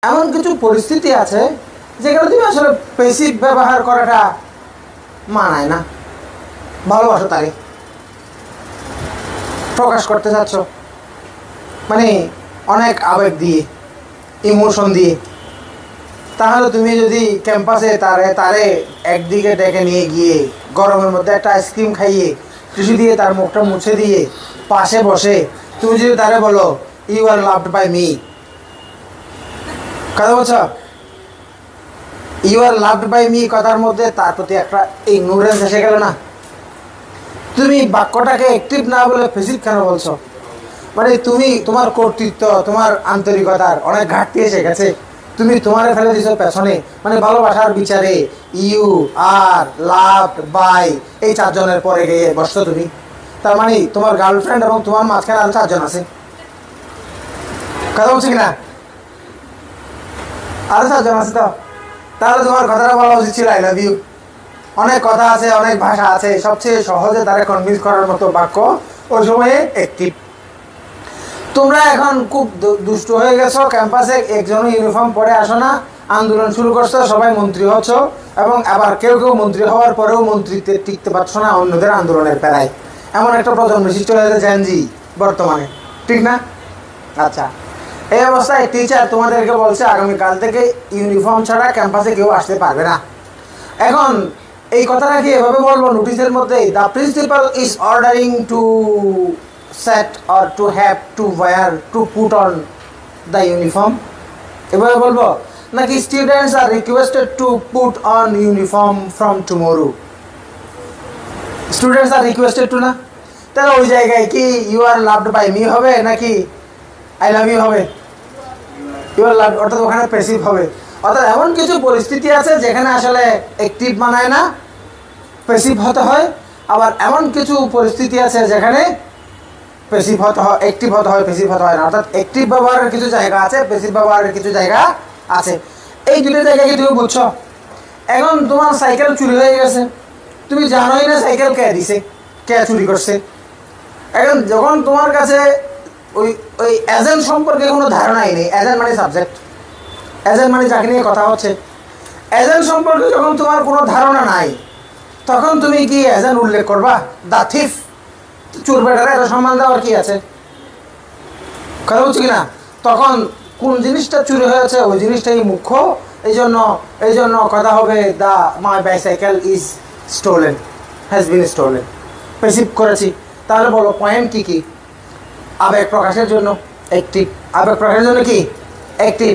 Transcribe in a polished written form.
এমন কিছু পরিস্থিতি আছে যেখানে তুমি আসলে পেসিভ ব্যবহার করাটা মানায় না। ভালোবাসো তারে, প্রকাশ করতে চাচ্ছ, মানে অনেক আবেগ দিয়ে, ইমোশন দিয়ে। তাহলে তুমি যদি ক্যাম্পাসে তারে একদিকে ডেকে নিয়ে গিয়ে গরমের মধ্যে একটা আইসক্রিম খাইয়ে টিস্যু দিয়ে তার মুখটা মুছে দিয়ে পাশে বসে তুমি যদি তারে বলো you are loved by me, কথা বলছ, you are loved by me কথার মধ্যে তার প্রতি একটা ইগনোরেন্স এসে গেল না? তুমি বাক্যটাকে অ্যাক্টিভ না বলে প্যাসিভ কেন বলছো? মানে তুমি তোমার কর্তৃত্ব, তোমার আন্তরিকতার অনেক ঘাটতি এসে গেছে। তুমি তোমারে ফেলে দিছো পেছনে, মানে ভালোবাসার বিচারে ইউ আর লাভড বাই এই চারজনের পরে গিয়ে বসছো তুমি। তার মানে তোমার গার্লফ্রেন্ড এবং তোমার মাঝখানে আরো চারজন আছে, কথা বলছি কিনা? আরো চারজন আছে তো, তাহলে তোমার কথাটা বলা উচিত ছিল আই লাভ ইউ। অনেক কথা আছে, অনেক ভাষা আছে, সবচেয়ে সহজে তারা কনভিন্স করার মতো বাক্য ওই সময়ে অ্যাক্টিভ। তোমরা এখন খুব দুষ্ট হয়ে গেছো, ক্যাম্পাসে একজনও ইউনিফর্ম পরে আসো না, আন্দোলন শুরু করছো, সবাই মন্ত্রী হচ্ছ, এবং আবার কেউ কেউ মন্ত্রী হওয়ার পরেও মন্ত্রীতে টিকতে পারছো না অন্যদের আন্দোলনের প্যারায়। এমন একটা প্রজন্ম সৃষ্টি হয়েছে জেনজি বর্তমানে, ঠিক না? আচ্ছা, এই অবস্থায় টিচার তোমাদেরকে বলছে আগামীকাল থেকে ইউনিফর্ম ছাড়া ক্যাম্পাসে কেউ আসতে পারবে না। এখন এই কথাটা কি এভাবে বলবো নোটিশের মধ্যে, the principal is ordering to set or to have to wear to put on the uniform, এভাবে বলবো? নাকি students are requested to put on uniform from tomorrow? Students are requested to না? তাহলে ওই জায়গায় কি you are loved by me হবে নাকি আই লাভ ইউ হবে? ইউ আর লাভড, অর্থাৎ ওখানে প্যাসিভ হবে। অর্থাৎ এমন কিছু পরিস্থিতি আছে যেখানে আসলে অ্যাক্টিভ মানায় না, প্যাসিভ হতে হয়। আবার এমন কিছু পরিস্থিতি আছে যেখানে প্যাসিভ হতে হয়, অ্যাক্টিভ হতে হয়, প্যাসিভ হতে হয় না। অর্থাৎ অ্যাক্টিভ ব্যবহারের কিছু জায়গা আছে, প্যাসিভ ব্যবহারের কিছু জায়গা আছে। এই দুটো জায়গাকে তুমি বুঝছো। এখন তোমার সাইকেল চুরি হয়ে গেছে, তুমি জানোই না সাইকেল কে দিছে, কে চুরি করছে। এখন যখন তোমার কাছে ওই ওই এজেন্ট সম্পর্কে কোনো ধারণাই নেই, এজেন্ট মানে সাবজেক্ট, এজেন্ট মানে যাকে নিয়ে কথা হচ্ছে, এজেন্ট সম্পর্কে যখন তোমার কোনো ধারণা নাই, তখন তুমি কি এজেন্ট উল্লেখ করবা? দা থিফ, চোর বেটারে এত সম্মান দেওয়ার কি আছে? কথা বলছি কিনা? তখন কোন জিনিসটা চুরি হয়েছে ওই জিনিসটাই মুখ্য। এই জন্য কথা হবে the my bicycle is stolen, has been stolen. Passive করেছি, তাহলে বলো পয়েন্ট কি কি? আবেগ প্রকাশের জন্য অ্যাক্টিভ, আবেগ প্রকাশের জন্য কি অ্যাক্টিভ,